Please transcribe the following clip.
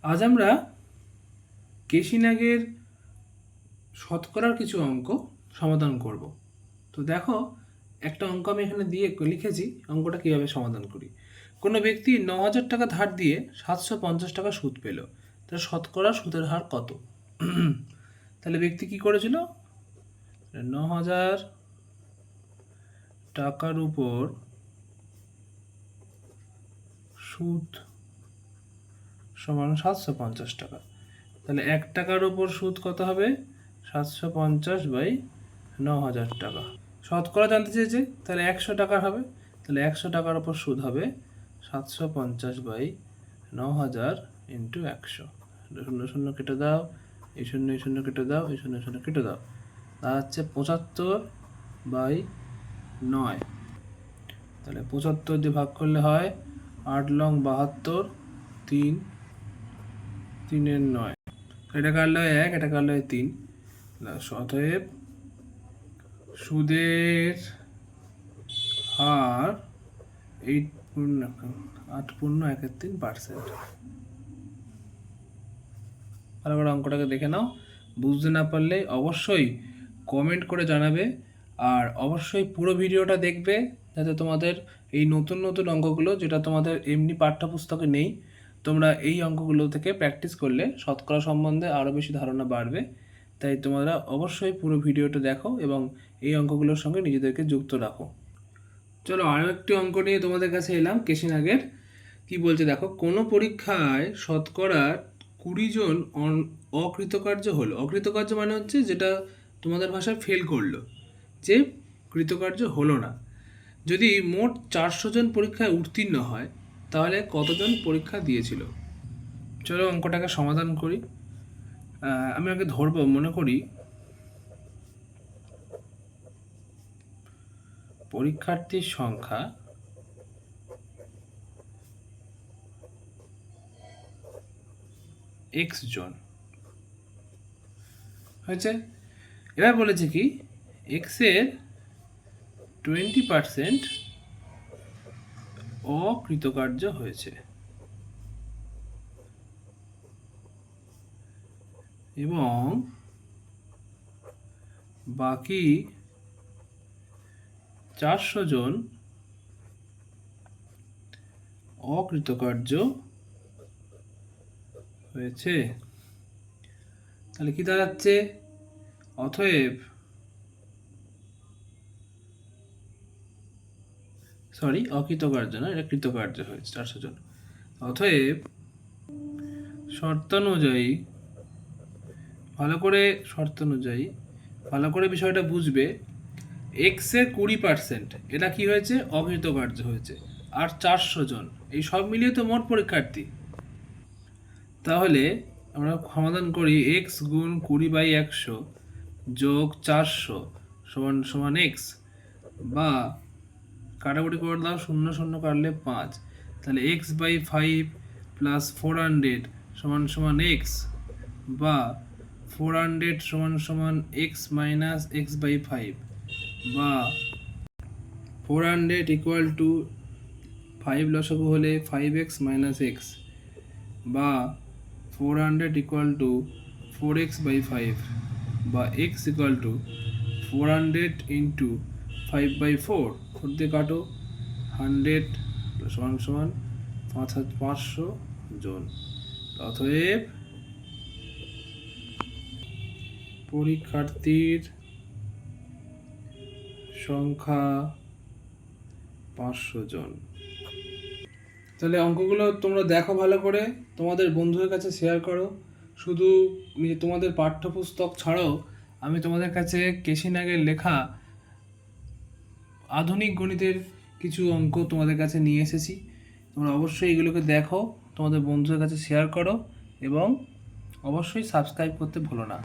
আজ আমরা কেশিনাগের শতকরার কিছু অঙ্ক সমাধান করব। তো দেখো, একটা অঙ্ক আমি এখানে দিয়ে লিখেছি, অঙ্কটা কীভাবে সমাধান করি। কোনো ব্যক্তি 9,000 টাকা ধার দিয়ে 750 টাকা সুদ পেল, তার শতকরা সুদের হার কত? তাহলে ব্যক্তি কি করেছিল, 9,000 টাকার উপর সুদ সমান 750 টাকা। তাহলে 1 টাকার উপর সুদ কত হবে? 750/9,000 টাকা। শতকরা জানতে চেয়েছে, তাহলে 100 টাকার হবে। তাহলে 100 টাকার উপর সুদ হবে 750/9,000 ইন্টু 100। শূন্য শূন্য কেটে দাও, এই শূন্য এই শূন্য কেটে দাও, এই শূন্য শূন্য কেটে দাও। তা হচ্ছে 75/9। তাহলে 75 দিয়ে ভাগ করলে হয় 8 লং 72, 3 3 9। এটা কাটলে হয় 1, এটা কাটলে হয় 3। অতএব সুদের হার 8.13%। ভালো করে অঙ্কটাকে দেখে নাও। বুঝতে না পারলে অবশ্যই কমেন্ট করে জানাবে, আর অবশ্যই পুরো ভিডিওটা দেখবে, যাতে তোমাদের এই নতুন নতুন অঙ্কগুলো, যেটা তোমাদের এমনি পাঠ্যপুস্তকে নেই, তোমরা এই অঙ্কগুলো থেকে প্র্যাকটিস করলে শতকরা সম্বন্ধে আরও বেশি ধারণা বাড়বে। তাই তোমরা অবশ্যই পুরো ভিডিওটা দেখো এবং এই অঙ্কগুলোর সঙ্গে নিজেদেরকে যুক্ত রাখো। চলো, আরও একটি অঙ্ক নিয়ে তোমাদের কাছে এলাম কেশিনাগের। কি বলছে দেখো, কোনো পরীক্ষায় শতকরা 20 জন অকৃতকার্য হলো। অকৃতকার্য মানে হচ্ছে যেটা তোমাদের ভাষায় ফেল করলো, যে কৃতকার্য হলো না। যদি মোট 400 জন পরীক্ষায় উত্তীর্ণ হয়, তাহলে কতজন পরীক্ষা দিয়েছিল? চলো অঙ্কটাকে সমাধান করি। আমি আগে ধরবো, মনে করি পরীক্ষার্থীর সংখ্যা x জন হয়েছে। এবার বলেছে কি, x এর 20% অকৃতকার্য হয়েছে এবং বাকি 400 জন অকৃতকার্য হয়েছে। তাহলে কি দাঁড়াচ্ছে? অতএব অকৃতকার্য না, এটা কৃতকার্য হয়েছে 400 জন। অতএব শর্তানুযায়ী ভালো করে বিষয়টা বুঝবে। এক্স এর 20% এটা কি হয়েছে? অকৃতকার্য হয়েছে। আর 400 জন, এই সব মিলিয়ে তো মোট পরীক্ষার্থী। তাহলে আমরা সমাধান করি, এক্স গুণ 20/100 যোগ 400 সমান সমান এক্স, বা কাটাকুটি করে দাও, 0 0 কাটলে 5। তাহলে x/5 প্লাস 400 সমান সমান এক্স, বা 400 সমান সমান এক্স মাইনাস x/5, বা 400 ইকুয়াল টু 5 লসাগু হলে 5x মাইনাস এক্স, বা 400 ইকুয়াল টু 4x/5, বা x ইকুয়াল টু 400 ইন্টু 5/4। 4 দিয়ে কাটো, 100 সমান সমান 500 জন। অতএব পরীক্ষার্থীর সংখ্যা 500 জন। তাহলে অঙ্কগুলো তোমরা দেখো ভালো করে, তোমাদের বন্ধুদের কাছে শেয়ার করো। শুধু তোমাদের পাঠ্যপুস্তক ছাড়াও আমি তোমাদের কাছে কেশিনাগের লেখা আধুনিক গণিতের কিছু অঙ্ক তোমাদের কাছে নিয়ে এসেছি। তোমরা অবশ্যই এগুলোকে দেখো, তোমাদের বন্ধুদের কাছে শেয়ার করো এবং অবশ্যই সাবস্ক্রাইব করতে ভুলো না।